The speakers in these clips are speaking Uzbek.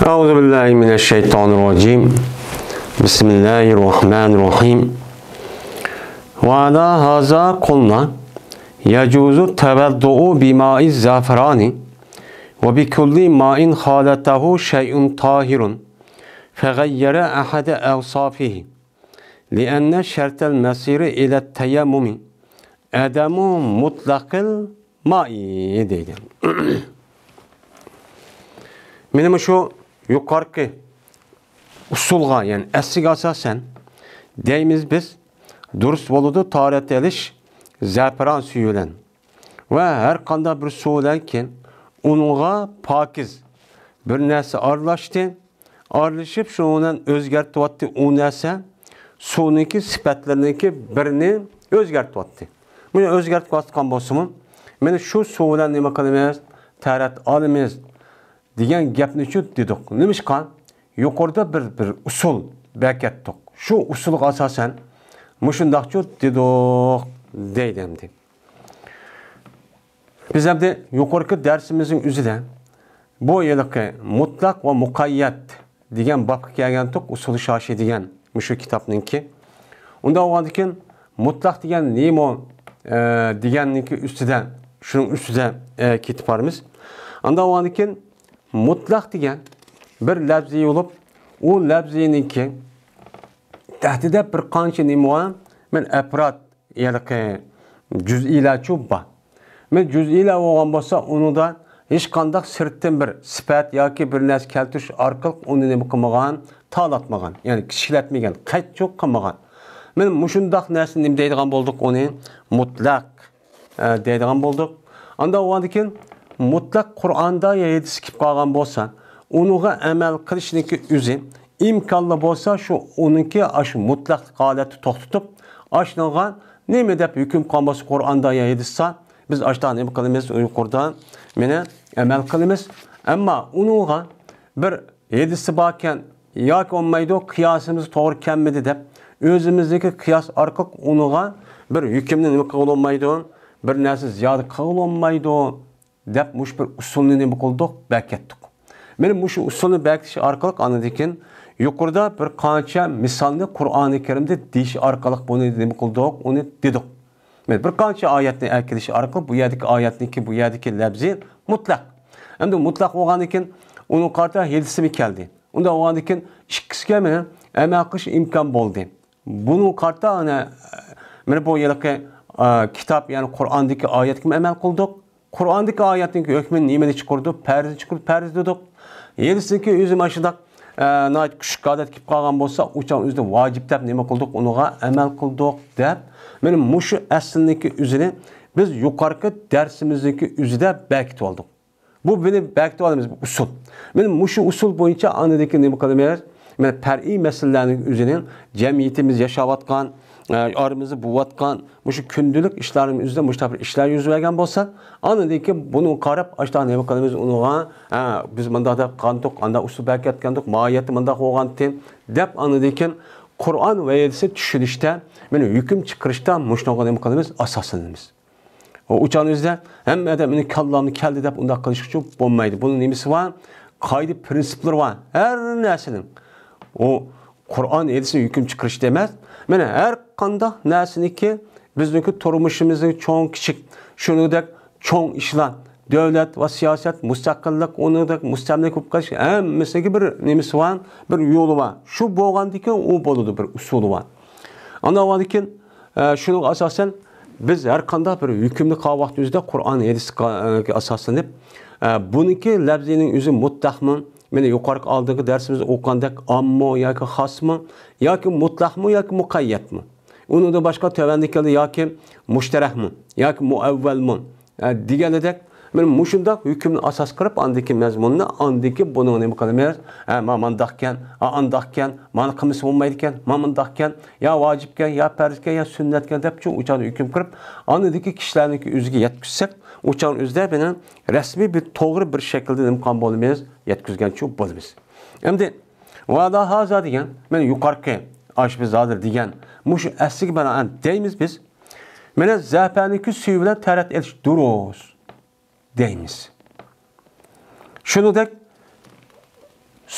Euzubillahimineşşeytanirracim. Bismillahirrahmanirrahim. Ve ala haza kulna yecuzu teveddu'u bima'i zaferani ve bi kulli ma'in haletehu şey'un tahirun fegayyere ahade evsafihi li'enne şertel mesiri ile teyammumi edemu mutlakil ma'i deydi. Benim şu yukarıki usulga yani esig asasen deyimiz biz durust boludu taharet eliş zaferan suyulen ve her kanda bir suulenken onunla pakiz bir nesi arlaştı arlaşıp şundan özgertip attı o nesi suuniki sifatlarındaki birini özgertip attı. Bunu özgertip atkan bolsunmu men şu suulen nima qilamiz taharet alamiz degan gapni shu dedik. Nimishqa yuqorida bir usul beketdik. Şu usulga asosan mushundaq shu dedik deydi endi. Biz endi yuqorqi darsimizning o'zida bu yilqi mutlaq va muqayyat degan babga kelgandik, usul shoshi degan mushu kitobninki. Unda o'qigandan mutlaq degan nima deganniki ustidan shuning ustida ketib boramiz. Unda o'qigandan mutlaq degan bir labzi olup o labzininki tahtida bir qancha nima bor? Men afrod ya'ni juz'iylar bor. Men juz'iylar bo'lgan bo'lsa, unida hech qanday sirtdan bir sifat yoki bir narsa keltirish orqali uni nima qilmagan, talatmagan, ya'ni kichiklatmagan, qaytchoq qilmagan. Men mushundaq narsa nima deydigan bo'ldik, uni mutlaq deydigan bo'ldik. Anda o'qigandan mutlaq Qur'onda yetishib kelib qolgan bo'lsa, unuga amal qilishniki o'zi imkonli bo'lsa, shu uniki shu mutlaq holati to'xtatib, ashunga nima deb hukm qilmoqchi Qur'onda yetishsa, biz ashdan nima qilamiz, yuqorida meni amal qilamiz. Ammo unuga bir yetishsa borkan yoki olmaydi, qiyosimiz to'g'ri kelmadi deb o'zimizdagi qiyos orqali unuga bir hukmni nima qila olmaydi, bir narsa ziyoda qila olmaydi deb mush bir usulni nima qildik, beketdik. Men mush usulni bekitish orqali anadikin yuqorida bir qancha misolni Qur'oni Karimda deyish orqali buni nima qildik, uni dedik. Men bir qancha oyatni akilish orqali bu yerdagi oyatniki, bu yerdagi labzi mutlaq. Endi mutlaq bo'lgandan keyin uni qarta hedisimi keldi. Unda bo'lgandan keyin ikkisiga men amal qilish imkon bo'ldi. Buni qarta ana men bu yerdagi kitob, ya'ni Qur'ondagi oyatga amal qildik. Qur'ondagi oyatning hukmini nimani chiqardi? Farz dedik. Yerisinki o'zi mashidaq kuch qodat kelib qolgan bo'lsa, o'shan o'zida vojib deb nima qildik? Unuga amal qildik deb. Men mushu aslniki o'zini biz yuqorqi darsimizdagi o'zida bekitib oldik. Bu buni bekitib olamiz, bu usul. Men mushu usul bo'yicha anadagi nima qilamiz? Men far'iy masalalarning o'zini jamiyatimiz yashayotgan aramızda buvatkan, muşu kündülük işlerimiz üzerinde müştabir işler yüz vergen bolsa, anladaki bunu qarab, aşağı ne bakalımız onuğa, biz manda da kandık, anda usul belki etkendik, mahiyeti manda qoğan tem, dep anladaki Kur'an ve yedisi düşünüşte, benim hüküm çıkırışta muşnağa ne bakalımız asasınımız. O uçağınızda hem edemin kallamını keldi dep onda kılışık çok olmaydı. Bunun nemisi var, kaydı prensipler var, her nesinin. O Kur'an yedisi hüküm çıkırış demez. Mene her qanda narsaniki bizniki turmushimizning cho'ng kichik, shuningdek cho'ng ishlar, davlat va siyosat, mustaqillik, uningdek mustamlik bo'lib qolish hammasiga bir nimasi bor, bir yo'li bor. Shu bo'lgandan u bo'ladi, bir usuli bor. Anadan keyin shuning asosan biz har qanday bir hukmni qilgan vaqtimizda Qur'on hadisga asoslanib, buniki labzining o'zi mutlaqmi? Meni yuqorqi oldingi darsimizda o'qigandak ammo yoki xosmi yoki mutlaqmi yoki muqayyatmi? Unida boshqa tavandikali yoki mushtarakmi yoki muavvalmi deganidek men mushundaq hukmni asos qilib andiki mazmunni andiki buni nima qilamiz? Mamandaqkan, andaqkan, mana qilmasa bo'lmaydi ekan, mamandaqkan, yo vojibkan, yo farzkan, yo sunnatkan deb shu uchani hukm qilib, andiki kishilarniki o'ziga yetkizsak, uçağın özde benim resmi bir toğru bir şekilde imkan bolmayız, yetkizgen çok bolmayız. Hem de vada haza diyen, ben yukarıki aşbizadır diyen, muşu esik bana deyimiz biz, mene zahpeniki suyubilen tarat ediş duruz deyimiz. Şunu dek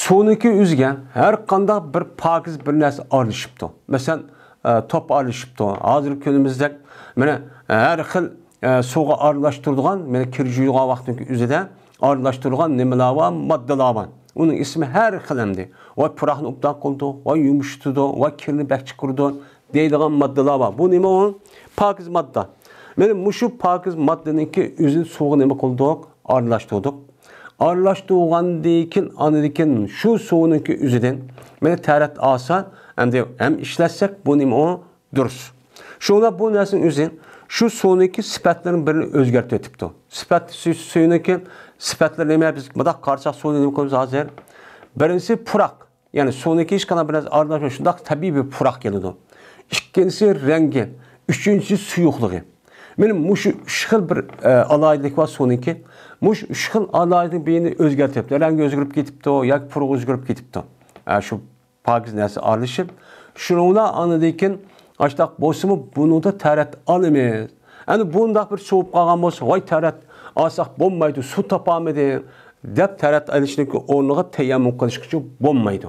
suvniki üzgen her kanda bir pakiz bir narsa aralashibdi. Mesela top aralashibdi. Hozirgi kunimizda mana har xil suvga aralashtiradigan, mana kir yuyilgan vaqtning o'zida aralashtirgan nimalar var, moddalar var. Onun ismi her xil hamdi. Va puraqni ubdan qildi, va yumshatdi, va kirni bak chiqirdi deydigan moddalar var. Bu nima o? Pakiz modda. Mana shu pakiz moddaniki o'zini suvga nima qildik? Aralashtirdik. Aralashtirgandan keyin anidikin shu suvniki o'zidan mana tarat olsa, hem ishlasak bu nima o? Durus. Şuna bu narsaning o'zi shu suvniki sifatlarning birini o'zgartirib o'tibdi. Sifat suvniki sifatlar nima biz budoq qarsak suvni nima qilamiz hozir? Birinchisi puraq. Ya'ni suvniki hech qanday bir narsa aralashmay shundoq tabiiy bir puraq keladi. Ikkinchisi rangi, uchinchisi suyuqligi. Mana shu uch xil bir alaylik var suvniki. Mush uch xil alaylik birini o'zgartiribdi. Rangi o'zgarib ketibdi yoki puraq o'zgarib ketibdi. Shu pakiz narsa aralashib, shuni anidikin Açtaq boşumu bunu da tarat alımız. Yani bundaq bir soğup qalğan bolsa, vay tarat alsaq bolmaydı, su tapamadı. Dep tarat alışındaki ornuğa teyammüm qilish uchun bolmaydı.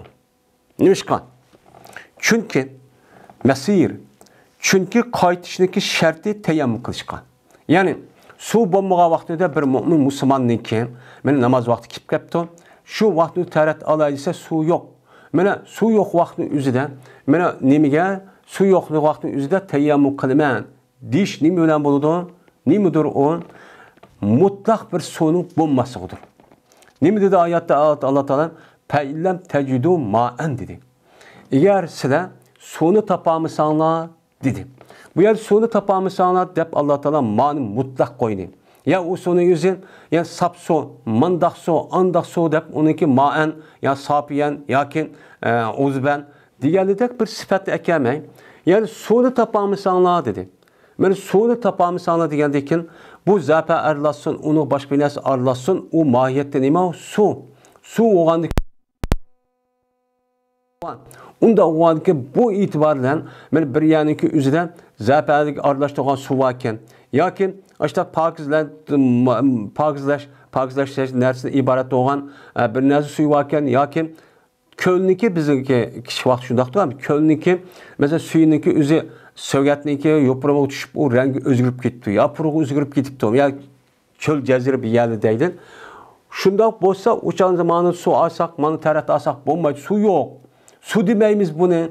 Nimaga? Çünkü mesir, çünkü qaytishning sharti teyammüm qilishqa. Yani su bolmagan vaqtida bir mu'min musulmonniki, men namoz vaqti kelib qapti, shu vaqtda tarat alaysa su yo'q. Mana su yo'q vaqtning o'zida, mana nimaga su yo'qlik vaqtning o'zida tayammum qilaman. Dish nima bilan bo'ladi? Nimadir o? Mutlaq bir suvning bo'lmasligidir. Nima dedi oyatda Alloh taolo? Fa illam tajidu ma'an dedi. Agar sizlar suvni topolmasanglar dedi. Bu yer suvni topolmasanglar deb Alloh taolo ma'ni mutlaq qo'ydi. Ya o suvning o'zi, ya sap suv, mandaq suv, andaq suv deb uniki ma'an, ya sapiyan yoki uzban deganidek bir sifatni ekamay. Yani suvni topolmasanglar dedi. Mana suvni topolmasanglar degandan keyin bu zapa aralashsin, uni boshqa bir narsa aralashsin, u mohiyatda nima? Suv. Suv o'g'andik. Unda o'g'andiki bu e'tibor bilan mana bir yaniki o'zida zapaga aralashtirgan suv ekan. Yoki ashta pokizlash narsasi iborat bo'lgan bir narsa suv ekan yoki Kölniki bizdeki kishi vaqt shundaqdir. Kölniki mesela suyuniki o'zi so'gatniki yo'pirmoq tushib u rangi o'zgarib ketdi. Ya purug' o'zgarib ketibdi. Ya cho'l jazira bir yerda deydi. Shundoq bo'lsa, o'shan zamonda suv olsak, mana tarat olsak bo'lmaydi. Suv yo'q. Suv demaymiz buni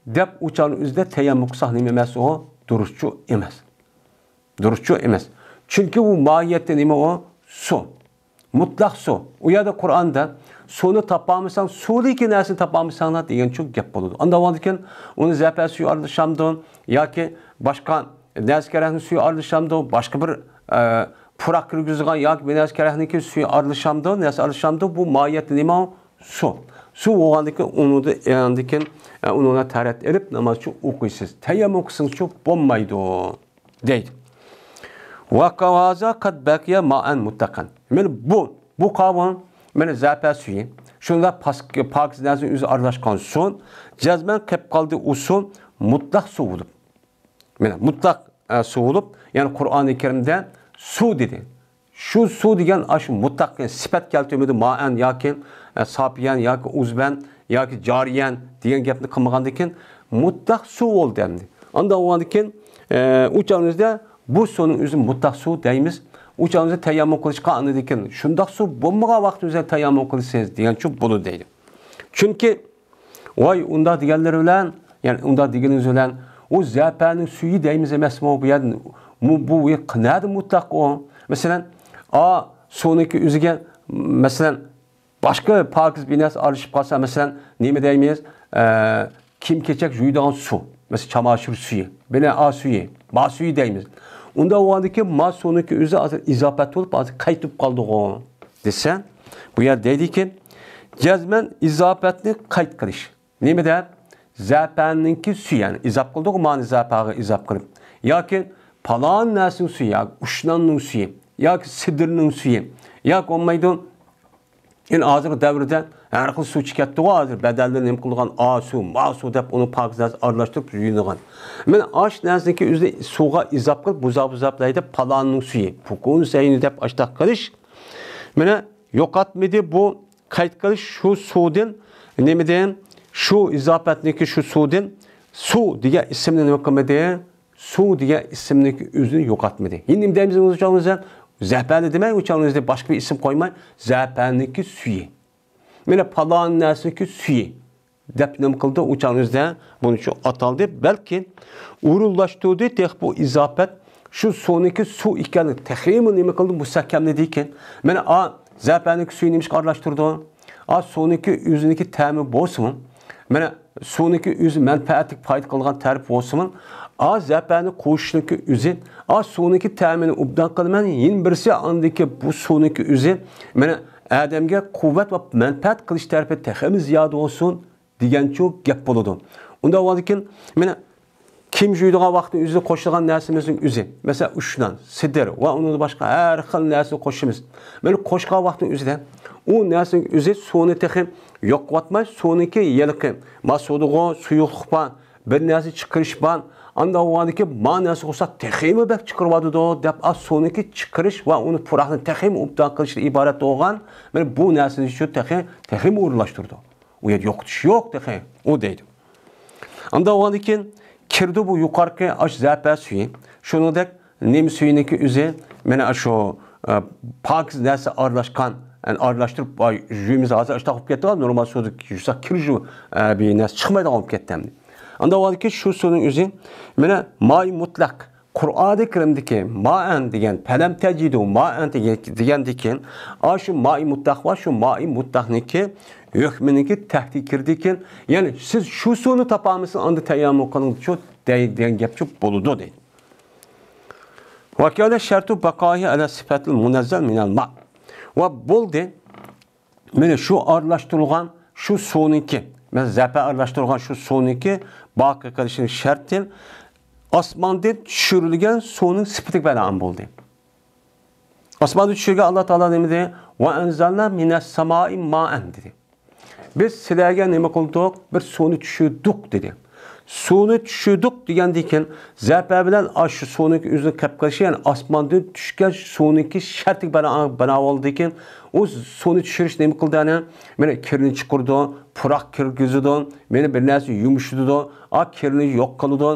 deb o'shan o'zida tayammum qilsak nima emas o? Durustchu emas. Durustchu emas. Chunki u mohiyatda nima o? Suv. Mutlaq suv. U yerda Qur'onda suvni topolmasang, suvdagi narsani topolmasanglar degan çok gap bo'ladi. Unda bo'ladigan uni zapat suvi aralashamidan yoki boshqa narsa kerakli suvi aralashamidan, boshqa bir puraq kirgizgan yoki bir narsa kerakli suvi aralashamidan, narsa aralashamidan bu mohiyati nima? Suv. Suv bo'lgandan uni tarat elib namozchi o'qiysiz. Tayammum qilsangiz bo'lmaydi deydi. Va qavaza qad baqiya ma'an muttaqan. Men bu qavun Mene zapat suyu, şunda pakiz narsa o'zi aralashgan suv, jazman qilib qoldi u suv mutlaq suv bo'lib. Mene mutlaq suv bo'lib, ya'ni Qur'oni Karimda suv dedi. Shu suv degan shu mutlaq sifat keltirmadi, ma'an yoki sapiyan yoki uzban yoki jariyan degan gapni qilmagandan keyin mutlaq suv bo'ldi endi. Unda o'g'andan keyin o'chamizda bu suvning o'zi mutlaq suv deymiz. Uçağınızı tayammum qilishga anidikin. Shundoq suv bo'lmagan vaqtingizda tayammum qilsangiz degan chu bo'ladi deydi. Chunki voy unda deganlar bilan, ya'ni unda deganingiz bilan o zapaning suyi deymiz emasmi bu yerda? Bu qanday mutlaq o? Masalan, suvniki o'ziga masalan boshqa pakiz bir narsa aralashib qolsa, masalan, nima deymiz? Kiyim-kechak yuydigan suv. Masalan, çamaşır suyu, bana suyu, ba suyu deymiz. Unda o'g'andiki ma suvniki o'zi hozir izofat bo'lib, hozir qaytib qoldi desa, bu yer deydiki, jazman izofatni qayt qilish. Nima deb? Zapanninki suyi, ya'ni izof qildik, ma'ni zapaga izof qilib. Yoki palon narsaning suyi, yoki ushnonning suyi, yoki sidirning suyi, yoki olmaydi. Yani hozir davrda har xil suv chiqyapti, hozir badallar nima qilgan suv, ma suv deb uni pokizlab aralashtirib yuyingan. Men ash narsaniki o'zi suvga izof qilib, buzab-buzablaydi palonning suyi, pukun sayini deb ashtaq qilish. Mana yo'qotmidi bu qayd qilish shu suvdan nima degan shu izofatniki shu suvdan suv degan ismni nima qilmadi? Suv degan ismniki o'zini yo'qotmadi. Endi nima deymiz o'zingizga? Zafani demay, o'zingizga boshqa bir ism qo'ymay, zafaniki suyi. Mana falon narsaniki suyi deb nima qildi? O'zingizda buni shu ataldi. Balki urulashtirdi tex bu izofat shu suvniki suv ekanini taxmin nima qildi? Mustahkamladi ekan. Mana zafaniki suyni nima aralashtirdi? Suvniki o'ziniki ta'mi bo'lsin. Mana suvniki o'zi manfaatli foyda qilgan tarif bo'lsin. Zafani qo'shniki o'zi, suvniki ta'mini obdan qilman, yin birisi andiki bu suvniki o'zi mana odamga quvvat va manfaat qilish tarafi taxmi ziyoda bo'lsin degancha gap bo'ladi. Unda o'zikin mana kim juydigan vaqtda o'zi qo'shilgan narsamizning o'zi, masalan, ushnan, sidr va undan boshqa har xil narsani qo'shimiz. Mana qo'shgan vaqtning o'zida u narsaning o'zi suvni taxim yo'qotmay, suvniki yeliqi, masudigo suyuqlikpa, bir narsa chiqarishpa, anda o'adiki ma'nosi bo'lsa taximi bak chiqaradi deb suvniki chiqarish va uni puraqni taxim obdan qilishdan iborat bo'lgan. Mana bu narsani shu taxim o'rlashtirdi. U yer yo'qtish yo'q taxim, u deydi. Anda o'adiki kirdi bu yuqorqi zafa suyi. Shuningdek nem suyiniki o'zi mana shu pokiz narsa aralashgan, yani aralashtirib yuyimiz hozir ishta qilib ketdi. Normal suvda yursa kirju bir narsa chiqmaydi olib ketdim. Anda o'adiki shu suvning o'zi mana may mutlaq Qur'oni Karimdagi ma'an degan falam tajidu ma'an degandikin shu may mutlaq va shu may mutlaqniki hukminiki tahqiq kirdikin, ya'ni siz shu suvni topamisiz anda tayammum qiling degan gapchi bo'ladi deydi. Va kana shartu baqoyi ala sifatil munazzal minal ma. Va bo'ldi mana shu aralashtirilgan shu suvniki, mana zafa aralashtirilgan shu suvniki baqa qilishning sharti osmondan tushirilgan suvning sifati bilan bo'ldi. Osmondan tushirgan Alloh taolo nima dedi? Va anzalna minas samai ma'an dedi. Biz sizlarga nima qildik? Bir suvni tushirdik dedi. Suvni tushirdik degandan zafa bilan shu suvniki o'zini qilib qilishi, ya'ni osmondan tushgan suvniki sharti bilan bana oldi ekan, o suvni tushirish nima qildani? Mana kirni chiqirdi, puroq kirgizdi, meni bir narsa yumshidi, kirni yo'q qildi,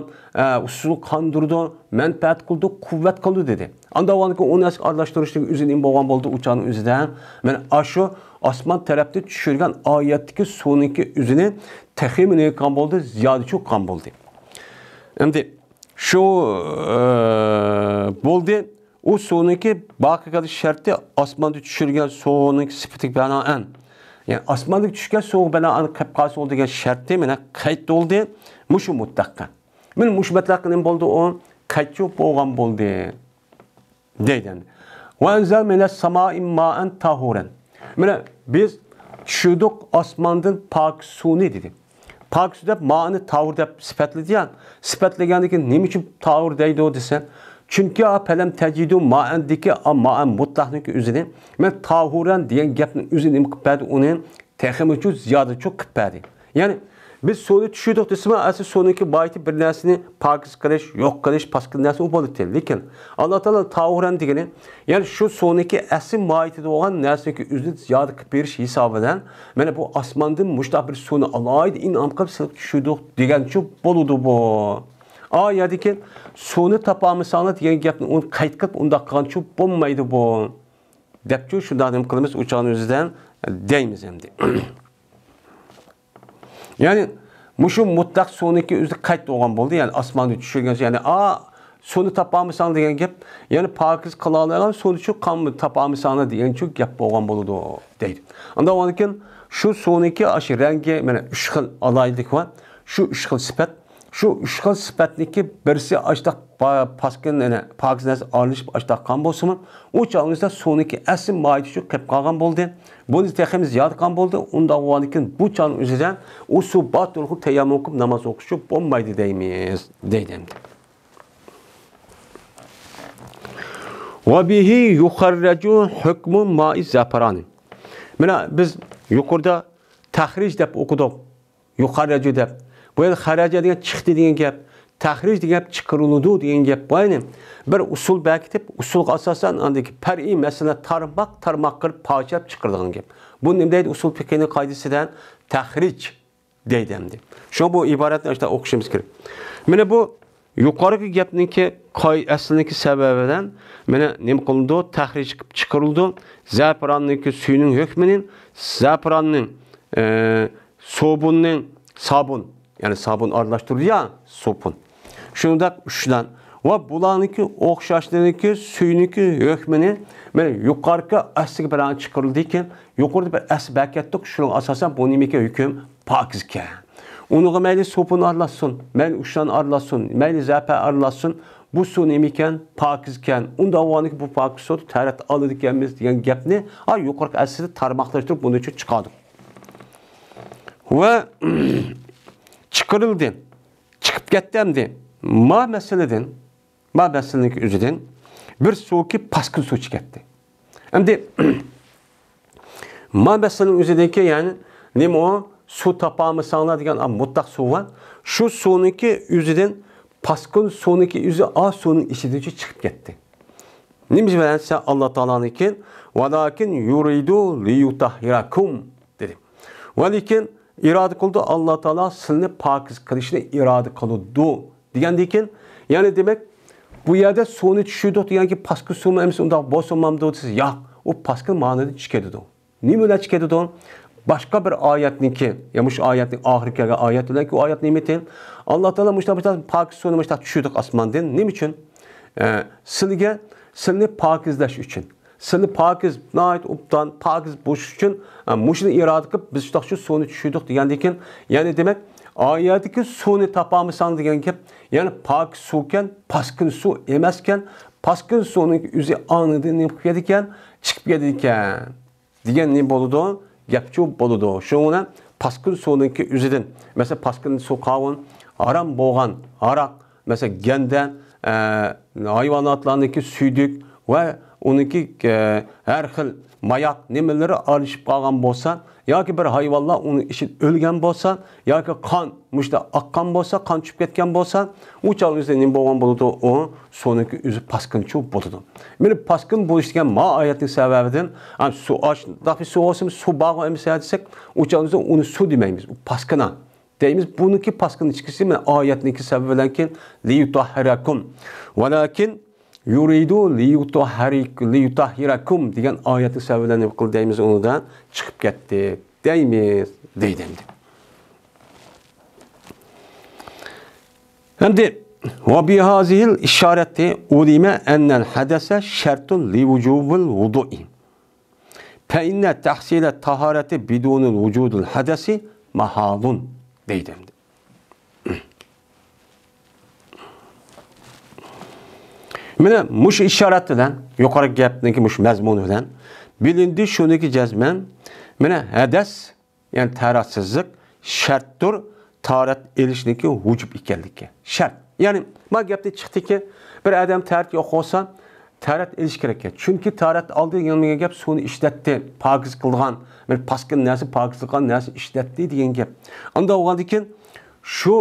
usul qondirdi, manfaat qildi, quvvat qildi dedi. Anda o'niki o narsa aralashtirishning o'zini bo'lgan bo'ldi uçağın o'zidan. Mana shu osmon tarafdan tushirgan oyatdagi suvniki o'zini taxmin qilgan bo'ldi, ziyoda cho'qqan bo'ldi. Endi shu bo'ldi. O suvniki baqa qilish sharti osmonda tushirgan suvning sifatiga binoan. Yani osmonda tushgan suv binoan qilib qolsa degan sharti mana qayd bo'ldi. Mushu mutlaqqa. Mana mush mutlaqqa nima bo'ldi? O qaytib bo'lgan bo'ldi deydi. Va anzal minas samai ma'an tahuran. Mana biz tushirdik osmondan pok suvni dedi. Pok suv deb ma'ni tahur deb sifatlagan. Yani. Sifatlagandan keyin nima uchun tahur deydi o desa? Çünkü falam tajidu ma'andiki ma'an mutlaqniki o'zini men tahuran degan gapning o'zini nima qilib berdi? Uni taxmin uchun ziyoda cho'q qilib berdi. Ya'ni biz suvni tushirdik desam, asl suvniki boyti bir narsani pokiz qilish, yo'q qilish, pastki narsa u bo'ladi. Lekin Alloh taolo tahuran degani, ya'ni shu suvniki asl boyti bo'lgan narsani o'zini ziyoda qilib berish hisobidan mana bu osmondan mushtaq bir suvni alohida in'om qilib silib tushirdik degancha bo'ladi bu. Yadiki suvni topamisanlar degan gapni uni qayd qilib unda qilgancha bo'lmaydi bu. Debchi shunday nima qilamiz uçağın o'zidan deymiz endi. Ya'ni mushu mutlaq suvniki o'zi qayd bo'lgan bo'ldi. Ya'ni osmonda tushirgan, ya'ni suvni topamisan degan gap, ya'ni pokiz qila olgan suvni shu qanmi topamisanlar degancha gap bo'lgan bo'ladi deydi. Unda o'nkin shu suvniki ashi rangi mana 3 xil alaylik va shu 3 xil sifat. Şu 3 xil sifatniki birisi açtaq paskin pokiz narsa alışıp açtaq qan bolsunmi, o çağınızda suvniki asl moyiti shu qilib qolgan bo'ldi. Buni teximiz ziyod qan bo'ldi. Unda o'anikin bu çağın o'zidan o suv batulqu tayammum qilib namoz o'qish bo'lmaydi deymiz deydi. Va bihi yukharraju hukmu ma'i zafarani. Mana biz yuqorida tahrij deb o'qidik. Yukharraju deb. Bu yer xaraja degan chiqdi degan gap, tahrij degan gap chiqariladi degan gap bo'yni. Bir usul bekitib, usulga asosan andagi far'iy masala tarmoq qilib parchab chiqarilgan gap. Bu nima deydi? Usul fiqhining qoidasidan tahrij deydi endi. Shu bu iboratni işte o'qishimiz kerak. Mana bu yuqorgi gapningki asliniki sababidan mana nima qilindi? Tahrij qilib chiqarildi. Za'faronningki suyning hukmining, za'faronning sobunning sabun, ya'ni sabun aralashtirdi ya, sobun. Shunda uchdan va bularniki o'xshashlarniki suyniki hukmini mana yuqorgi asliga bilan chiqarildi ekan, yuqorida bir asl bakatdiq, shuning asosan bu nima ekan hukm pokiz ekan. Unuğa mayli sobun aralashsin, mayli uchdan aralashsin, mayli za'far aralashsin, bu su nima ekan pokiz ekan. Unda avvaliki bu pokiz suv tarat oladi ekanmiz degan gapni yuqorgi aslida tarmoqlashtirib buni uchun chiqardik. Va chiqarildi. Chiqib ketdi. Ma meselenin o'zidan bir suvki paskin suv chiqadi. Endi ma meselenin o'zidagi ya'ni nima o suv topamisanlar degan mutlaq suv var. Shu suvniki o'zidan paskin suvniki o'zi a suvning ichidan chiqib ketdi. Nima bilansa Alloh taoloniki valakin yuridu liyutahhirakum dedi. Valakin iroda qildi Alloh taolo sizni pokiz qilishni iroda qildi degandan ya'ni demak bu yerda suvni tushirdi deganki paskin suvmi emas unda bosimamdi desiz. Yo'q, u paskin ma'noda chiqadi. Nima bilan chiqadi? Başka bir ayetninki, ya muş ayetin ahir kelgan ayet bilan ki o ayet nima ekan? Alloh taolo mushtabata pokiz suvni mushtab tushirdik osmondan. Nima uchun? Sizga sizni pokizlash uchun. Sizni pokiz nayt ubdan pokiz bo'lish uchun mushni iroda qilib biz shu suvni tushirdik degandan ya'ni demak oyatdagi suvni topamisan degan gap, ya'ni pokiz suvkan, paskin suv emaskan, paskin suvning o'zi anidan nima qilib ekan, chiqib ketdi ekan. Degan nima bo'ladi? Gapçu bo'ladi. Shuni paskin suvningki o'zidan, mesela paskin suv qovun, haram bo'lgan aroq, mesela ganda, hayvonotlarniki suydik va uniki har xil mayoq nimalari olishib qolgan bo'lsa, yoki bir hayvonlar uni ishib o'lgan bo'lsa, yoki qon mushta oqqan bo'lsa, qon tushib ketgan bo'lsa, u chog'ingizda nima bo'lgan bo'ladi? O suvniki o'zi paskin suv bo'ladi. Meni paskin bo'lish degan ma oyatning sababidan suv dafi suv olsa suv bog'i emas desak, u chog'ingizda uni suv demaymiz, u paskina deymiz. Buniki paskin chiqishi men oyatniki sababidanki liyutahhirakum valakin yuridu liyutahhirakum degan oyatning sababidan nima qildi deymiz, unidan chiqib ketdi deymiz deydi endi. Endi va bi hazil işareti ulime ennel hadese şertun li vucubil vudu'i. Fe inne tahsile tahareti bidunul vücudul hadesi mahadun deydi endi. Mana mush ishorat bilan yuqori gapniki mush mazmun bilan bilindi shuniki jazman mana hadas ya'ni taratsizlik shartdir tarat elishniki vujub ekanligi shart. Ya'ni ma gapda chiqdiki bir odam tarat yo'q bo'lsa tarat elish kerak ekan. Chunki tarat oldi degan gap suvni ishlatdi, pokiz qilgan, mana paskin narsa pokiz qilgan narsa ishlatdi degan gap. Unda bo'lgandan keyin shu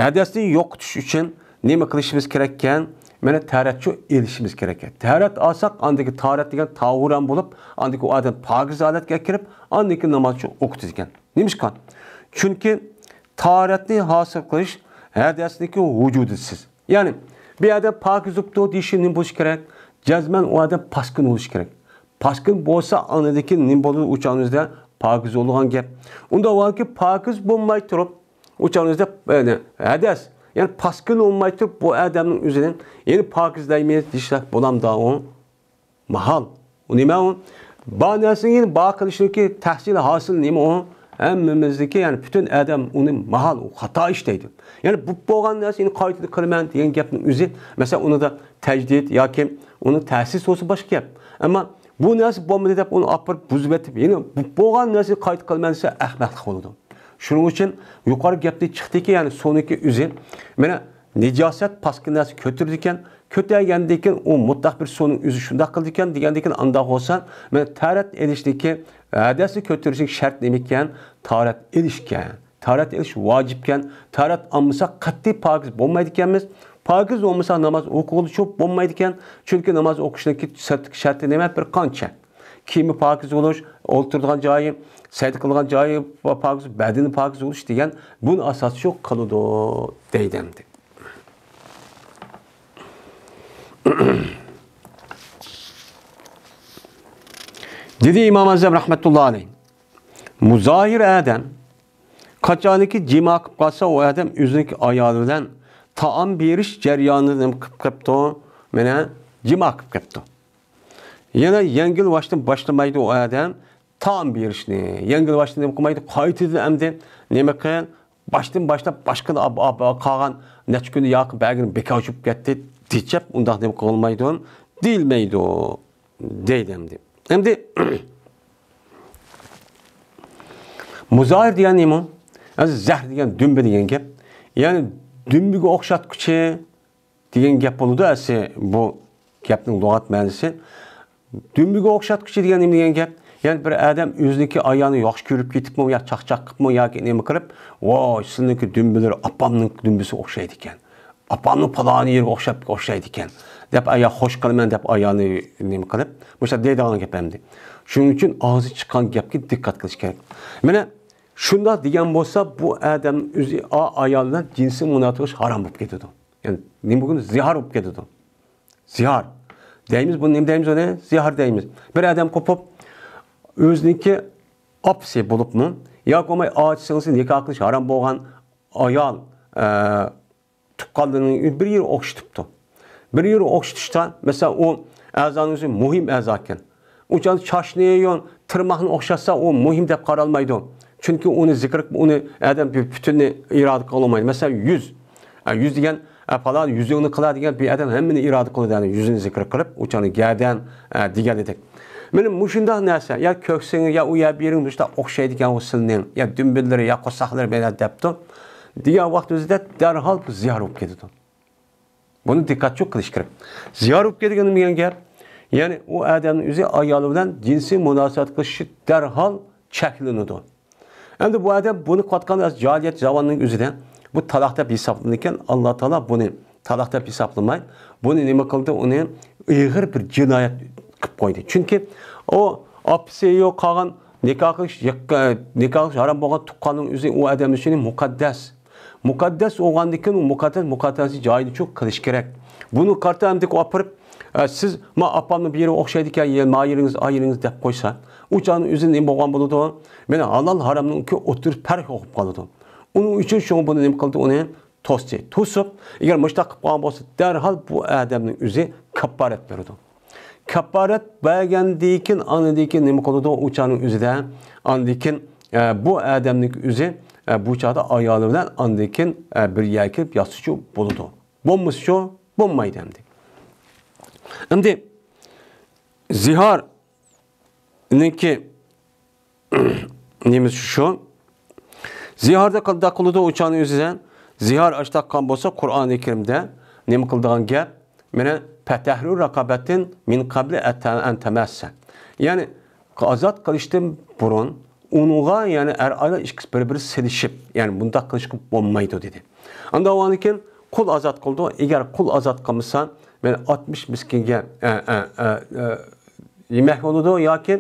hadasni yo'qotish uchun nima qilishimiz kerak ekan? Mana taratchu elishimiz kerak ekan. Tarat olsak, andagi tarat degan tavuran bo'lib, andagi u odam pokiz holatga kirib, andagi namozchi o'qitdi ekan. Nimishqan? Chunki taratni hosil qilish hadasniki vujudisiz. Ya'ni bir odam pokiz o'qitdi deyishi nima bo'lishi kerak? Jazman u odam paskin bo'lishi kerak. Paskin bo'lsa, andagi nima bo'ladi? O'chog'ingizda pokiz bo'lgan gap. Unda valki pokiz bo'lmay turib, o'chog'ingizda hadas yani paskin olmayı turib bu adamın özünün yeni pakizlaymayız dişler bulam da o mahal. O nima o? Banasının bakılışındaki tahsil hasıl nima o? Hemmimizdeki yani bütün adam onun mahal o hata işteydi. Yani bu boğan narsa yeni kayıtlı kılman diyen gapning özü mesela onu da tecdid yoki onu tahsis olsa başka gap. Ama bu narsa bo'lmadi deb onu apırıp buzib etib yeni bu boğan narsa kayıt kılman ise ahmaklık oldu. Şunun için yukarı gapda chiqdiki, yani soniki o'zi mana nijoset paskin narsa ko'tirdikan, ko'targandan o mutlaq bir so'ning o'zi shunday qildikan degandan anda bo'lsa, mana tarat elishdiki hadasi ko'tirishing shart nima ekan? Tarat elishgan. Tarat elish vojibkan. Tarat olmasa qat'iy pokiz bo'lmaydi ekanmiz. Pokiz bo'lmasa namoz o'qilishi bo'lmaydi ekan. Chunki namoz o'qishniki sharti nima? Bir qancha. kiyimi pokiz bo'lish, o'ltirgan joyi, sayt qilgan joyi pokiz, badani pokiz bo'lish degan buni asosi shu qiladi deydi endi. Dedi İmam Azam rahmetullahi aleyh. Muzahir adam qachoniki jima qilib qolsa, o adam o'zining ayoli bilan taom berish jarayonini qilib qapti, mana jima qilib qapti. Yana yengil başlamaydi o adam taom berishni. Yengil boshdan nima qilmaydi, qaytadan endi nima qilgan? Başdan başlab boshqa qolgan necha kun yoqib bag'ini bekavchib ketdi, dechab undaq nima qilmaydi, deyilmaydi deydi endi. Endi muzahir degan nima? Zahr degan dumbi degan gap. Ya'ni dumbiga o'xshatguchi degan gap bo'ladi. Asi bu gapning lug'at ma'nosi. Dumbiga o'xshatguchi degan nima degan gap? Ya'ni bir adam o'ziniki ayoni yaxshi ko'rib ketibmi, yo chaqchaq qilibmi yoki nima qilib, "Voy, sizniki dumbilar opamning dumbisi o'xshaydi ekan. Opamning paloni yerga o'xshaydi ekan." deb aya xo'sh qilaman deb ayoni nima qilib, o'sha deydigan gap endi. Shuning uchun og'zi chiqqan gapga diqqat qilish kerak. Mana shunda degan bo'lsa, bu odam o'zi ayol bilan jinsiy munosabat harom bo'lib ketadi. Ya'ni nima bo'lganda zihar bo'lib ketadi. Zihar. Deymiz, bunu nima deymiz ona? Zihar deymiz. Bir odam qo'pib o'ziniki opsi bo'libmi, yoki bo'lmay ochsingiz nikoh qilish harom bo'lgan ayol tuqqanlarning bir yer o'xshatibdi. Bir yer o'xshatishda, mesela o a'zoning o'zi muhim a'zo ekan. O'chani chashni yon tirmoqni o'xshatsa, o muhim deb qaralmaydi. Chunki uni zikr, uni adam butunni iroda qila olmaydi. Mesela 100. 100 degan falan yuzini qiladigan bir adam hammani iroda qiladi, yuzini zikr qilib, o'chani gadan degan edik. Mana mushundaq narsa, ya ko'ksing, ya u ya bering deshda o'xshaydigan usulning, ya dumbillari, ya qo'saqlari bilan debdi. Degan vaqt o'zida darhol bu zihar bo'lib ketadi. Bunu dikkatli qilish kerak. Zihar bo'lib ketgan degan gap, ya'ni u odamning o'zi ayoli bilan jinsiy munosabat qilishi darhol cheklanadi. Endi bu odam buni qotgan jahiliyat zamonining o'zida bu taloq deb hisoblangan, Alloh taolo buni taloq deb hisoblamay, buni nima qildi? Uni ig'ir bir jinoyat qilib qo'ydi. Chunki o opsi yo'q qolgan nikoh qilish harom bo'lgan tuqqanning o'zi u odam uchun muqaddas. Muqaddas o'g'andikin u muqaddasi joyida çok qilish kerak. Bunu qartamdik opirib, siz ma apamni bir yere o'xshaydi ekan, ayringiz deb qo'ysa, o'chani o'zini nima bo'lgan bo'ladi? Mana halol haromning o'tirib farq o'qib qoladi. Uning uchun shu buni nima qildi? Uni to'sib, agar mushtaq qilib qolgan bo'lsa, darhol bu odamning o'zi kaffarat beradi. Kaffarat bergandan andikin nima qiladi? O'chaning o'zida andikin bu odamning o'zi bu çağda ayoli bilan andikin bir yakib yasıcı buludu. Bo'lmasa bo'lmaydi endi. Endi zihar niki nimiz şu. Ziharda qildi o'chani o'zidan zihar açtaqan bo'lsa Qur'oni Karimda nima qildigan gap? Mana fatahru raqabatin min qabli an tamassa. Ya'ni azat qilishdan burun unuğa yani ayol ikisi bir-biri silishib, yani bunda qilishib bo'lmaydi dedi. Anda o andan qul azat qildi. Agar qul azat qilmasa, men 60 miskinga yemek bo'ladi yoki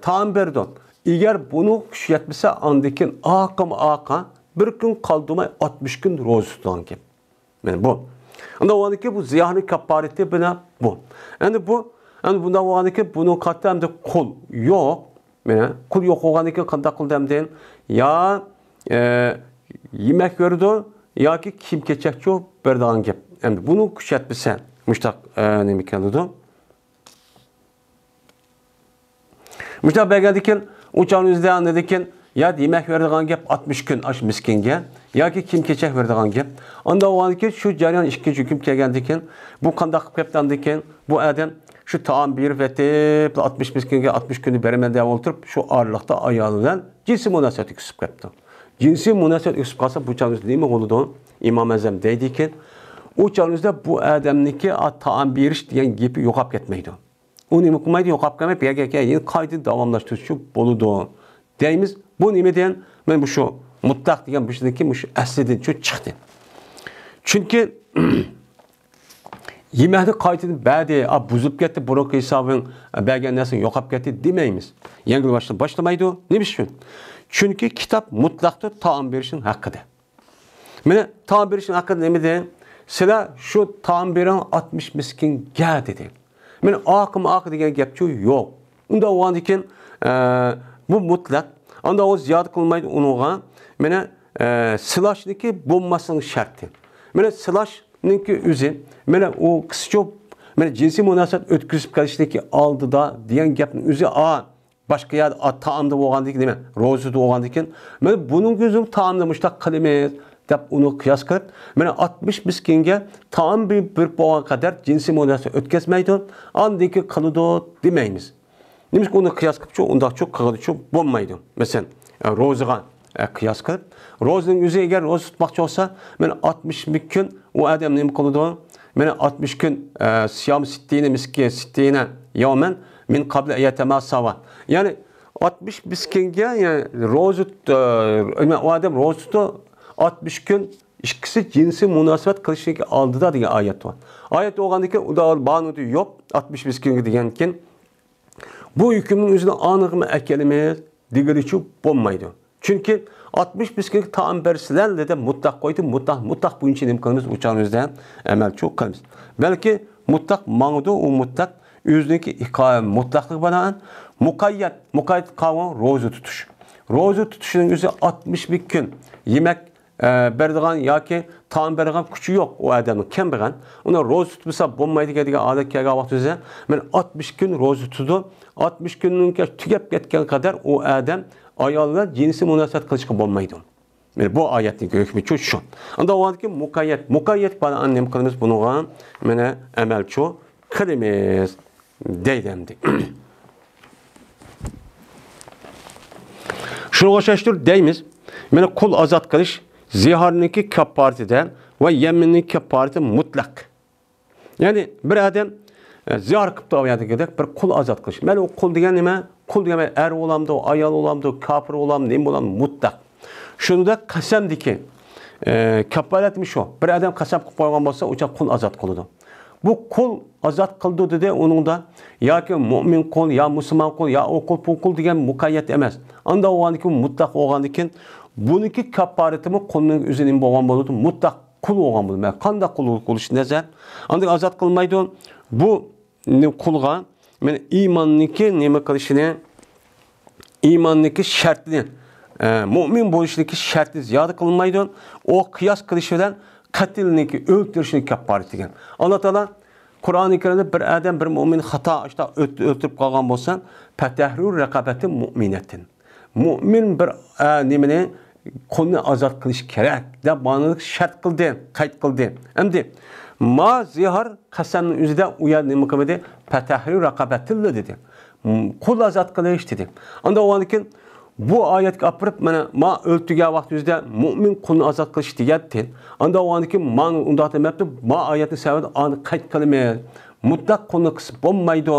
taom berdi. Agar buni kuch yetmasa, andan aqa bir kun qoldirmay 60 kun ro'za tutgan gap. Men bu. Anda o andan bu ziyarni kaffarati bilan bu. Endi bunda o andan bunu qattamda qul yo'q. Mana qul yo'q bo'lganiga qanday qildimden ya yemek verdi yoki kim kechakchi berdigan gap. Endi buni kuchatmasa, mushtaq nima ekanidi? Mushtaq bergandikin, o'chani o'zida andikin, ya yemek verdigan gap 60 kun ash miskinga yoki kim kechak verdigan gap. Unda o'g'anki shu jarayon ikkinchi kun kelgandikin, bu qanday qilib ketgandikin, bu odam şu taam bir vetip 60 miskinga 60 günü beraman deb o'tirib, shu oraliqda ayoli bilan jinsiy munosabat qilib ketdi. Jinsiy munosabat qilib qolsa, bu chog'da nima bo'ladi? İmam Azam deydi ki, o chog'da bu odamniki taam berish degan gapi yo'qolib ketmaydi. U nima qilmaydi? Yo'qolib qolmay, keyin qayta davomlashtirish bo'ladi. Deymiz, bu nima degan? Men bu shu mutlaq degan bu shuniki, shu aslidan chiqdi. Chunki Yeməkni qaytadan bədi, buzub ketdi, burunqi hesabın bəgən nəsin yoxab ketdi deməyimiz. Yengil başlamaydı. Ne üçün? Çünki kitap mutlaqdır taam verişin haqqıdır. Mene taam verişin haqqıdır demedi. Sizler şu taam veren 60 miskin gel dedi. Mene akım degen gepçi yok. Onda o andikin bu mutlak. Onda o ziyade kılmaydı onuğa. Mene silahşındaki bulmasının şartı. Mene silahşındaki üzü. Mene o kısıca mene cinsi münasebet ötküzüp kalıştaki aldı da diyen gepin üzü başka yer taamda oğandık değil mi? Rozuda oğandık. Mene bunun gözüm taamda müştak kalimeyiz. Dep onu kıyas kılıp, mene 60 miskinge taam bir boğa kadar cinsi münasebet ötkesmeydi. Andaki kalıdı demeyimiz. Demiş ki onu kıyas kılıp onda çok kalıdı çok bulmaydı. Mesela rozuğa kıyas kılıp, rozunun yüzü eğer roz tutmakçı olsa, mene 60 gün o adam neyim kalıdı? Mene 60 gün siyam sittiğine yavmen min kabli eyetema sava. Yani 60 miskinge yani rozu o adam roz tutu 60 gün ikisi cinsi münasebet kılışındaki aldı da diye ayet var. Ayet oğandaki o da bağını diyor yok. 60 miskin diyenken bu hükümün üzerine anığımı ekelimiz digeri için bulmaydı. Çünkü 60 miskin taam bersilerle de mutlak koydu. Mutlak bu için imkanımız uçağımızda emel çok kalmış. Belki mutlak mağdu o mutlak yüzdeki mutlaklık bana mukayyet kavram rozu tutuş. Rozu tutuşunun üzerine 60 bir gün yemek berdiğen ya ki taam berdiğen küçü yok o adamın kim berdiğen ona roz tutmasa bulmaydı ki adet kega vakti üzere ben 60 gün roz tutudu 60 günün tükep ketken kadar o adam ayarlar cinsi münasebet kılışkı bulmaydı. Yani bu ayetin hükmü çok şu. Anda o adaki mukayyet bana annem kılımız bunu mene emel çoğu kılımız deydemdi. Şunu koşaştır deyimiz. Mene kul azat kılış ziharındaki kepartide ve yeminindeki kepartide mutlak. Yani bir adam zihar kıptı avyadı gidek bir kul azat kılış. Mene o kul diyen nime? Kul diyen er olamdı, ayal olamdı, kafir olamdı, neyim olamdı, mutlak. Şunu da kasemdiki keparetmiş o. Bir adam kasem koygan olsa uçak kul azat kılıdı. Bu kul azat kıldı dedi onun da ya ki mümin kul ya Müslüman kul ya o kul bu kul diyen mukayyet emez. Anda o andaki mutlak oğandikin buniki kaparetimi kulunun üzerine boğan buludu. Mutlak kul oğan buludu. Yani kanda kul için nezer. Ancak azat kılmaydı. Bu kulga yani imanlıki neme kılışını imanlıki şartını mümin buluşundaki şartı ziyade kılmaydı. O kıyas kılışıdan katilindeki öldürüşünü kapareti. Allah Teala Kur'an-ı Kerim'de bir adam bir mümin hata işte öldürüp kalgan olsa fetehrir rekabeti müminetin. Mümin bir nemini kolunu azat kılış gerek de bağlılık şart kıldı, kayıt kıldı. Şimdi ma zihar kasanın üzerinde uyar nemi kıldı fetehrir rekabetilli dedi. Kul azat kılış dedi. Anda o anki bu ayet kapırıp ma öldüğü vakti üzerinde mümin kolunu azat kılış diyetti. Anda o anki ma unda demekti ma ayetin sebebi anı kayıt kılmaya mutlak kolunu kısıp bulmaydı.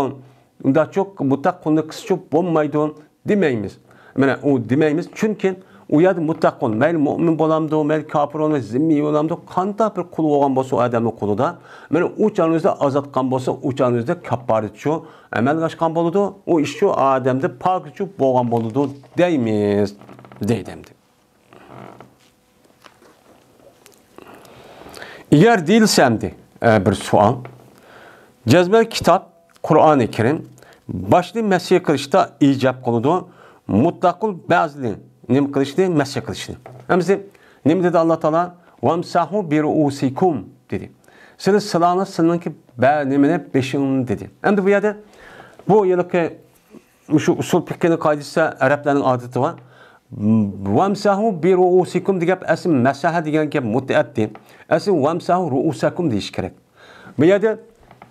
Unda çok mutlak kolunu kısıp bulmaydı demeyimiz. Yani o demeyimiz çünkü uyad mutlak kul. Meyl mümin bolamdı, meyl kafir olma, zimmi bolamdı. Kanta bir kulu olan bolsa o adamın kulu da. Yani uçağınızda azat kan bolsa uçağınızda kaparet şu. Emel kaçkan boludu. O iş şu adamda pak şu boğan boludu deyimiz. Deydemdi. Eğer değilsemdi bir sual. Cezbel kitap Kur'an-ı Kerim başlı mesih kılıçta icap koludu. Mutlakul bazı nem kılıçtı, mesih kılıçtı. Hem nem dedi Allah Teala vamsahu bi ruusikum dedi. Siz salana sının ki nemine beşin dedi. Hem de bu yerde bu yılki şu usul fikrinin kaydıysa Arapların adeti var. Vamsahu bi ruusikum diye esim mesaha diyen ki muteaddi. Esim vamsahu ruusakum deyiş gerek. Bu yerde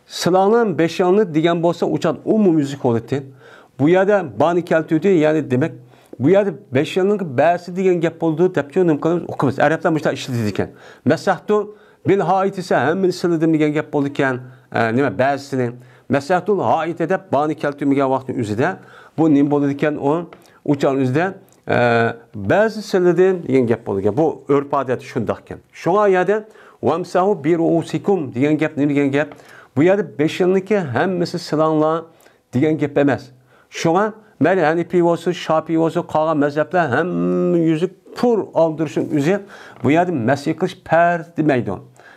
salanın beşinini diyen bolsa uçan müzik oldu. Bu yerde bani keltüydü yani demek bu yerde beş yılın bäsi diyen gap olduğu tepki nimkanımız okumuz. Araplar müşta işledi diken. Mesahtu bil haid ise hemen sılıdım diyen gap olduken nime bäsini. Mesahtul haid edip bani keltü migen vakti üzide bu nim oldu diken o uçan üzde bäsi sılıdım diyen gap oldu. Bu örf adeti şundakken. Şuna yerde vamsahu bi ruusikum diyen gap ne diyen gap Bu yerde 5 yılındaki hemmisi silahla diyen gep emas. Şuna ben Hanifi olsun, Şafii olsun, kalan mezhepler hem yüzük pur aldırışın üzeri bu yerde mesih kılış per demeydi.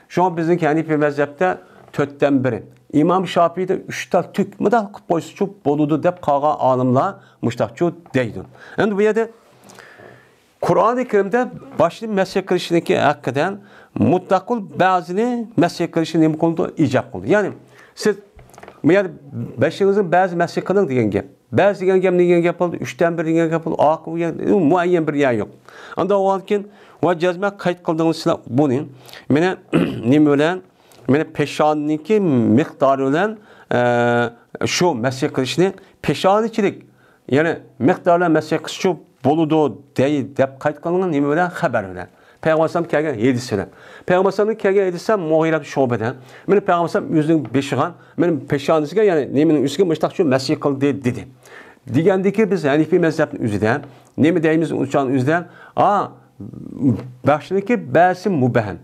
Şu an bizdeki Hanifi mezhepte 4'ten biri. İmam Şafii'de 3 tal tük müdal boysu çok boludu dep kalan alımlar müştakçı deydi. Yani bu yerde Kur'an-ı Kerim'de başlı mesih kılışındaki hakikaten mutlakul bazını mesih kılışını ne konuda icap oldu. Yani siz bu yerde 5 yılınızın bazı mesih kılın diyen gep. Bazı diyen gep ne yapıldı? 3'ten 1 diyen yapıldı. Akıl muayyen bir yer yok. Anda o halken ve cezme kayıt kıldığınız silah bunun. Mene ne ölen? Mene peşanındaki miktarı olan şu mesih kılışını peşaniçilik yani miktarla mesih kılışı boludu değil dep kayıt kılının ne ölen haber ölen. Peygamber kelgen 7'sine. Peygamber'in kelgen 7'si muhirat şubeden. Meni Peygamber yüzünün 5'igan, menin peşanisiga yani nemin üstüge müştakçı mesih kıldı dedi. Digendeki biz Hanifi mezhebinin üzüden, nemi deyimiz uçan üzüden, başındaki bəsi mübehem.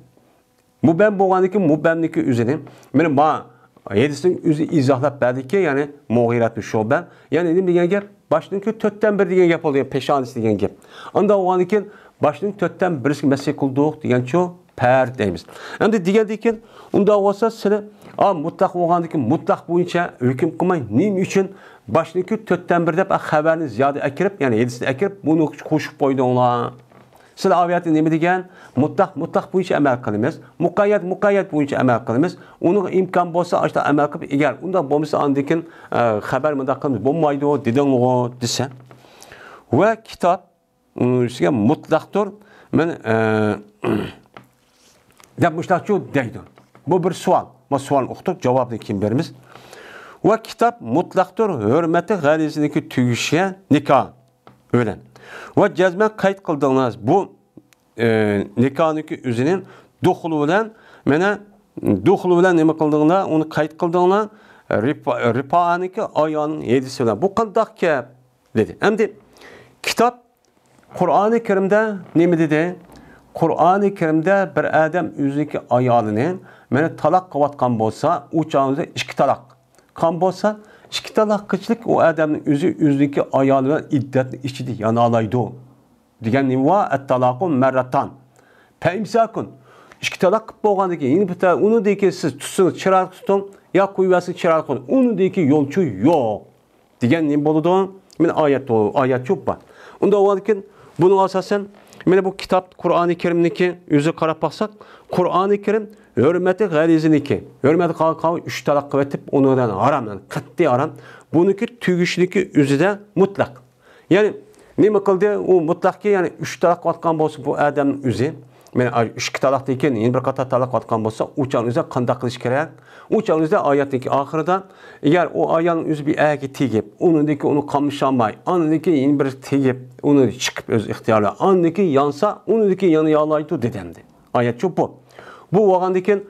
Mübehem boğandaki mübehemdeki üzüden, menin bana 7'sinin üzü izahlap verdi ki yani muhirat şuben. Yani ne diyen gep? Başındaki 4'ten 1 diyen gep oluyor, peşanisi diyen gep. Anda o andaki başının 4'ten birisi mesih kıldık diyen çoğu per deyimiz. Hem de diyen onda olsa size mutlak olgandaki mutlak boyunca hüküm kılmay neyim için başındaki 4'ten 1 dep haberini ziyade ekirip yani 7'sini ekirip bunu koşup koyduğunla. Size aviyatı ne diyen mutlak boyunca emel kılımız. Mukayyet boyunca emel kılımız. Onun imkan bolsa işte emel kılıp eğer onda bomsa andikin haber mı da kılımız. Bombaydı o deden o desen. Ve kitap üstüge mutlaktır. Ben yapmışlar ki deydi. Bu bir sual. Bu sual okuduk. Cevabını kim verimiz? Ve kitap mutlaktır. Hürmeti galizindeki tüyüşe nikah. Öyle. Ve cezme kayıt kıldığınız bu nikahındaki üzerinin duhulu bilen ne kıldığına onu kayıt kıldığına ripaaniki ayağının 7'si bilen. Bu kandak ki dedi. Hem de kitap Kur'an-ı Kerim'de ne mi dedi? Kur'an-ı Kerim'de bir adam üzerindeki ayağının beni talak kavatkan bolsa uçağınızda 2 talak kan bolsa 2 talak kıçlık o adamın üzerindeki ayağının iddetli içidi yanalaydı. Diyen ne var? Et-talakun merratan. Peymsakun. 2 talak boğandaki yeni bir talak. Onu deyki siz tutsunuz çırak tutun ya kuyuvasın çırak tutun. Onu deyki yolcu yok. Diyen ne boludu? Ayet çok var. Onda o vakitin bunun asasen bu kitap Kur'an-ı Kerim'deki yüzü karab baksak Kur'an-ı Kerim hürmeti galizindeki hürmeti kalkağı 3 talak kıvetip ondan haram yani kıttı haram. Bununki tügüşlükü yüzü de mutlak. Yani ne mi kıldı? O mutlak ki yani 3 talak atkan bolsa bu adamın yüzü. Yani 3 talak deyken yeni bir kata talak atkan bolsa uçağın yüzü kanda kılış gerek. Uçağın yüzü ayetteki ahırda eğer o ayağın yüzü bir ayaki tigip onundaki onu kamışamay anındaki yeni bir tigip onu çıkıp öz ihtiyarla anındaki yansa onundaki yanı yağlaydı dedemdi. Ayet çok bu. Bu oğandaki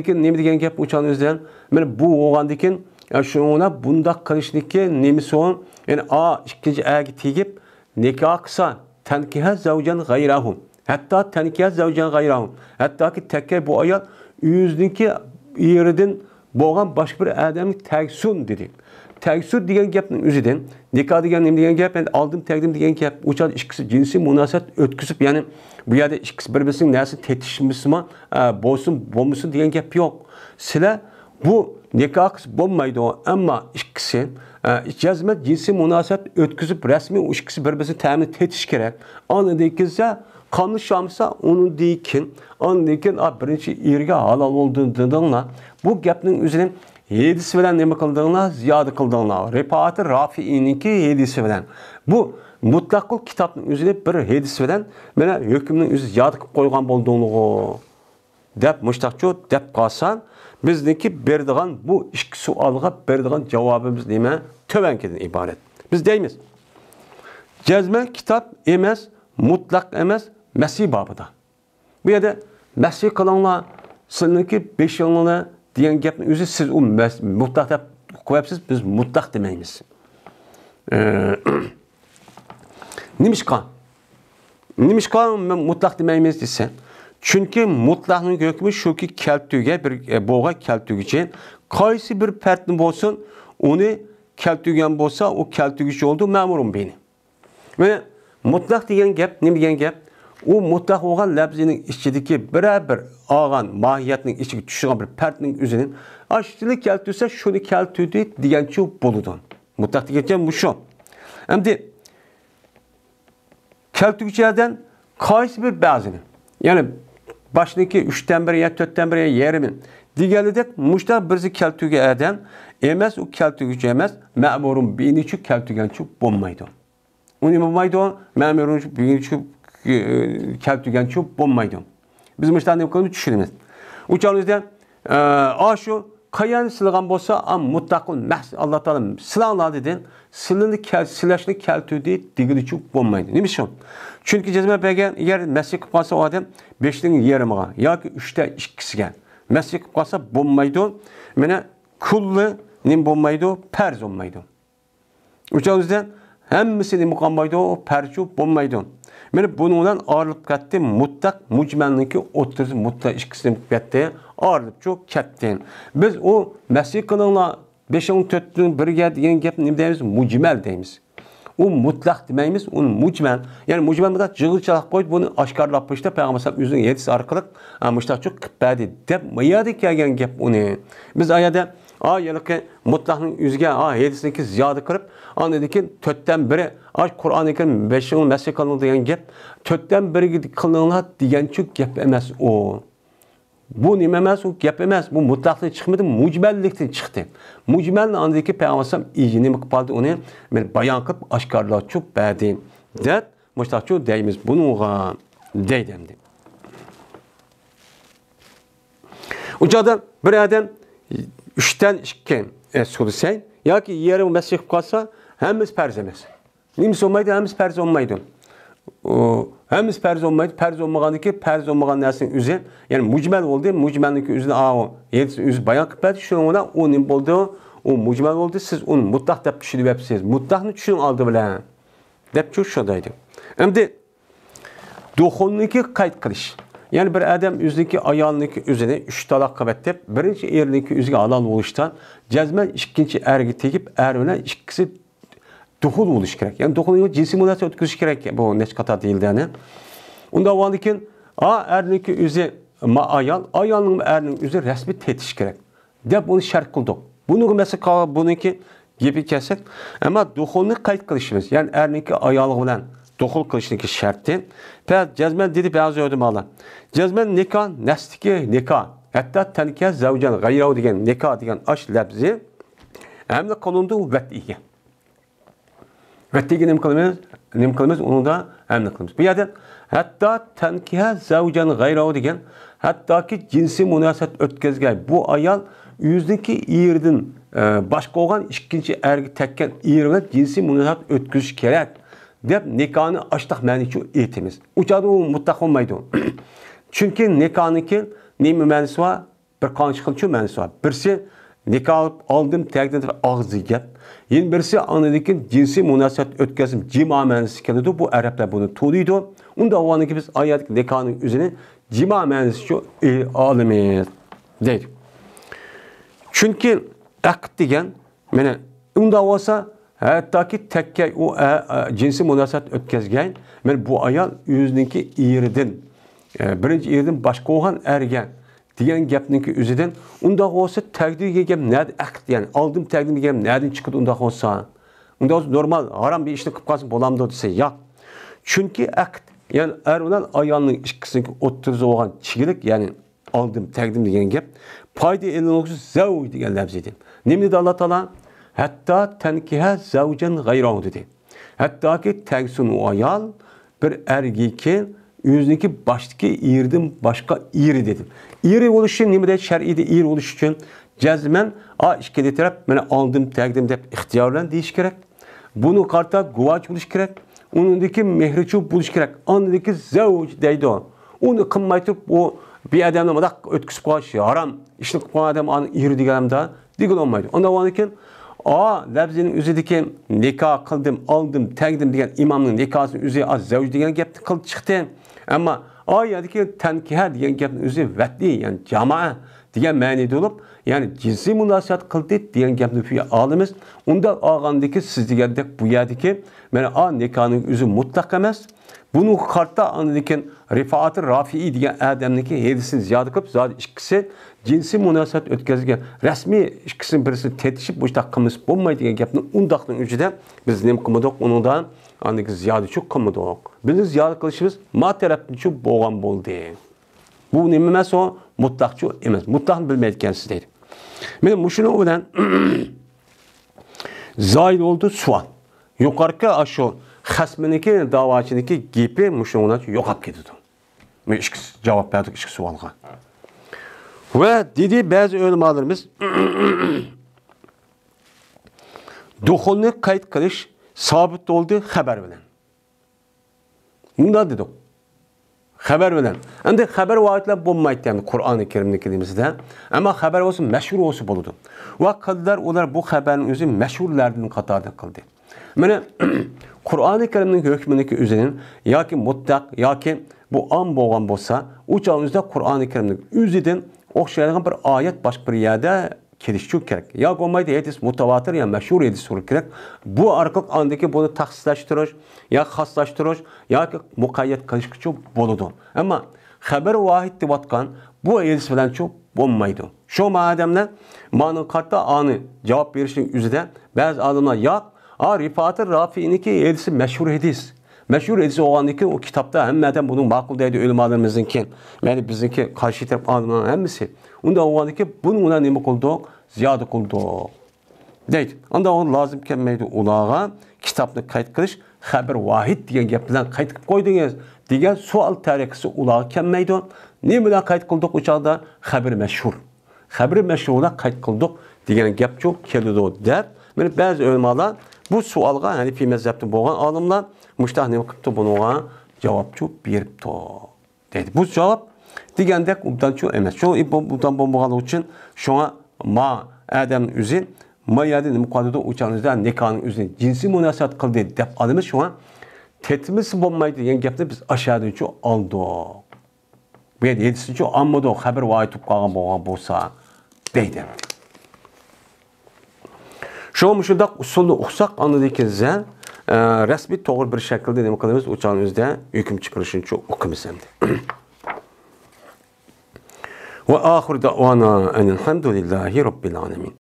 ne mi degen gep uçağın yüzüden yani bu oğandaki yani şuna bunda karışlıkki nemi son yani ikinci ayaki tigip nikah kısa tenkihe zavcan gayrahum. Hatta tenkihe zavcan gayrahum. Hatta ki tekke bu ayet yüzdeki yerden boğan başka bir adamın teksun dedi. Teksun diyen gepnin üzüden nikah diyen gep yani aldım tekdim diyen gep uçan ikisi cinsi münasebet ötküsüp yani bu yerde ikisi birbirinin neresi tetişmişsin boğmusun diyen gep yok. Sıla bu nikah bombaydı o ama ikisi cezmet cinsi münasebet ötküsüp resmi o ikisi birbirinin temin tetiş gerek. Anladıysa kanlı şamsa onun deyikin, birinci irge halal olduğundan bu gepnin üzerine 7'si bilen ne kıldığına ziyade kıldığına. Repaat-ı Rafi'ininki 7'si bilen. Bu mutlakul kitabın üzerine bir 7'si bilen bana hükümün üzerine ziyade koygan olduğunu dep müştakçı dep kalsan bizdeki berdiğen bu iki sualga berdiğen cevabımız neyme? Tövenkeden ibaret. Biz deyimiz. Cezme kitap emez, mutlak emez, mesih babıda. Bu yerde mesih kılanlar sınırki 5 yılına diyen gepin özü siz o mutlak dep koyapsız biz mutlak demeyimiz. Nimişkan mutlak demeyimiz desen Chunki mutlaqning hukmi shuki keltüge bir boğa keltügüçe qaysi bir partni bo'lsin, uni keltügen bo'lsa, o keltügüç oldu ma'murum beni. Ve mutlaq degan gap, nima degan gap? O mutlaq bo'lgan labzining ichidagi bir olgan mohiyatning ichiga tushgan bir partning o'zining ashtilik keltüse shuni keltüdi degancha bo'ladi. Mutlaq degan bu shu. Endi keltügüçlerden qaysi bir ba'zini, ya'ni başındaki 3'ten 1 ya 4'ten 1 ya yarımın diğerledek muşta birisi keltüge eden emas o keltügücü emas ma'murun beyniçü keltügençü bulmaydı. Onu bulmaydı ma'murun beyniçü keltügençü bulmaydı. Biz muşta ne kadar düşünürüz. Uçağımızda şu kayan silgan bolsa am mutlaqun mahs Allah Teala silahlar dedi. Silini silahını keltüde digiliçü bulmaydı. Neymiş o? Çünkü cezme belgen eğer mesleği kalsa o adam 5'tin yarımına ya ki 3'te 2'siga mesleği kalsa bulmaydı. Mene kullu nim bulmaydı, perz olmaydı. Uçağımızda hemmisini mukammaydı, o perçu bulmaydı. Mene bununla ağırlık kattı mutlak mucmenlik oturuz mutlak ikisini kattı ağırlık çok kattı. Biz o mesleği kılığına 5'in 4'ün birge diyen gap ne deyimiz? Mucmel deyimiz. O mutlak demeyimiz, onun mucmel. Yani mucmel mutlak cığıl çalak koydu, bunu aşkarlap işte Peygamber sallallahu yüzünün yedisi arkalık mutlak çok kıpbedi. Dep mayada kelgen gap onu. Biz ayada yalık mutlakın yüzge yedisindeki ziyade kırıp anladıkin 4'ten biri Kur'an-ı Kerim 5'in mesleği kılığına diyen gap 4'ten biri kılığına diyen çok gap emez o. Bu nime emas, o gap emas. Bu mutlaqdan chiqmadi, mujmallikdan chiqdi. Mujmalni andiki Peygamber iyini qildi uni men bayon qilib oshkorlashib berdi. Deb mushtachu deymiz bunuga deydi endi. Uçada bir adam 3'ten 2 so'rasa yoki yarim masjid qilsa, hammasi farz emas. Nimasi olmaydi, hammasi farz olmaydi. Hemiz perz olmaydı, perz olmaganiki perz olmagan narsanın üzü, yani mucmel oldu, mucmelniki üzünü yedisi üzü bayan kıpırdı, şuna o nim oldu, o mucmel oldu, siz onu mutlaq dep düşünüp yapsınız. Mutlaqını düşünün aldı bile. Dep çok şodaydı. Şimdi duhulniki kayıt kılış. Yani bir adam üzündeki ayağındaki üzerine 3 talak kıvvet birinci erindeki üzüge halal oluştan cezmen ikinci ergi tekip erine ikisi duhul oluş gerek. Yani duhulun cinsi münasebet ötküzüş gerek. Bu neç kata değildi yani. Onda o andikin erindeki üzü ayağının erinin üzü resmi tetiş gerek. Dep bunu şart kıldık. Bunu mesela bununki gibi kesek. Ama duhulunu kayıt kılışımız. Yani erindeki ayağlığı olan duhul kılışındaki şartı. Peygamber cezmen dedi bazı ödüm Allah. Cezmen nikah, nesliki nikah. Hatta tenkih zavcan gayrahu degen nikah degen aş lebzi. Hem de konuldu vet'iye. Vet'iye nem kılmaz onu da hem de kılmaz. Bir yerde hatta tenkih zavcan gayrahu degen hatta ki cinsi münasebet ötközgay bu ayal yüzdeki yerden başka olan ikinci ergi tekken yerine cinsi münasebet ötközüş gerek. Dep nikahını açtık meniçu etimiz. Uçadı o mutlak olmaydı. Çünkü nikahınki ne mühendisi var? Bir kanıç kılçı mühendisi var. Birisi nikah aldım tekrar ağzı gap. Yine birisi anladıkken cinsi münasebet ötközüm cima mühendisi geldi. Bu Araplar bunu tuğduydu. Onda o anki biz ayetlik nikahının üzerine cima mühendisi alımız değil. Çünkü akd degen mene onda olsa hatta ki tekke o cinsi münasebet ötközgen men bu ayal yüzündeki yerden birinci yerden başka olan ergen diyen gapninki üzüden onda olsa takdir gegem nerede akd yani aldım takdir gegem nereden çıktı onda olsa normal haram bir işini kıp kalsın bolamda dese ya çünkü akd yani erolan ayalının ikisini oturuz olan çigilik yani aldım takdim diyen gap payda elin olsun zav diyen labzedi. Nemli de Allah Teala hatta tenkihe zavcen gayrahu dedi. Hatta ki teksun o ayal bir ergiki yüzündeki baştaki yerden başka iri dedim. İri oluşu nimede şer'ide iri oluşu için cezmen işkede taraf bana aldım tekdim de ihtiyarlan deyiş gerek. Bunu karta guvaç buluş gerek. Onundaki mehriçu buluş gerek. Andaki zavc deydi o. Onu kımmaytıp o bir adamla madak ötküsü koyuş haram. İşte bu adam an iri diyelim daha digil olmaydı. Onda o anki labzinin üzerindeki nikah kıldım, aldım, tekdim diyen imamın nikahının üzeri az zavc diyen gap kıl çıktı. Ama Ayetdeki tenkiha degan gapning o'zi vatli, ya'ni jamoa degan ma'noda bo'lib, ya'ni jinsiy munosabat qildi degan gapni fiya olamiz. Unda olgandiki siz degandek bu yerdagi mana a nikohning o'zi mutlaq emas. Bunu kartta anladıkken Rifat-ı Rafi'i diye adamdaki hedisini ziyade kılıp zaten ikisi cinsi münasebet ötkazgan resmi ikisinin birisi tetişip bu işte kımız bulmayı diye gapni undaqның üçüde biz nem kımıdık onundan anladık ziyade çok kımıdık. Biz ziyade kılışımız ma tarafın çok boğan boldu. Bu nememez o mutlakçı emez. Mutlaqını bilmeyken sizler. Benim muşunu olan zahil oldu sual. Yukarıki aşu xasminiki davachiniki gepi mushunga yo'qolib ketdi. Men ikki javob berdik ikki savolga. Va dedi ba'zi ulamolarimiz duxulni qayd qilish sabit bo'ldi xabar bilan. Bunda dedik. Xabar bilan. Endi xabar vaqtlar bo'lmaydi ham Qur'oni Karimnikimizda, ammo xabar bo'lsa mashhur bo'lsa bo'ladi. Va qildilar ular bu xabarning o'zi mashhurlardan qatorida qildi. Mana Qur'oni Karimning hukminiki o'zining yoki mutlaq yoki bu am bo'lgan bo'lsa, u chog'imizda Qur'oni Karimning o'zidan o'xshaydigan bir oyat boshqa bir yerda kelishi kerak. Yoki bo'lmaydi hadis mutavatir ya mashhur hadis bo'lishi kerak. Bu orqali andagi buni taxsislashtirish yoki xoslashtirish yoki muqayyat qilish uchun bo'ladi. Ammo xabar vahid deb atgan bu hadis bilan cho'p bo'lmaydi. Shu odamlar ma'no qarta ani javob berishning o'zida ba'zi olimlar yo'q Rifat-ı Rafi'niki hadisi meşhur hadis. Meşhur hadis olaniki o kitapta hemmadan bunun makul deydi ölümalarımızınki. Yani bizimki karşı taraf adamların hemmisi. Onda olaniki bunun ona nemi kıldık? Ziyade kıldık. Deydi. Onda onu lazım kelmeydi ulağa kitapını kayıt kılış. Haber vahid diyen gaplardan kayıt koydunuz. Diyen sual tarikisi ulağa kelmeydi. Ne bilen kayıt kıldık uçakta? Haber meşhur. Haber meşhurla kayıt kıldık. Diyen gap çok keldi der. Yani bazı ölümalar bu sualga Hanefi mezhepte bo'lgan olimlar mushtah nima qilibdi bunga javobchi beribdi dedi. Bu javob degandek ubdanchu emas. Shu bundan bo'lmagani uchun shunga ma adam o'zi mayada nima qildi o'chanizda nikohning o'zini jinsiy munosabat qildi deb olamiz. Shunga tetmisi bo'lmaydi degan gapni biz ashadinchu oldik. Bu yerda yetsinchi ammodo xabar vaytib qolgan bo'lgan bo'lsa deydi. Şu müşüldaq usulni uqsaq anladikizda rasmiy to'g'ri bir shaklda nima qilamiz o'chog'imizda hukm chiqarishni uchun o'qimiz endi. Va oxir da'vana alhamdulillahi robbil alamin.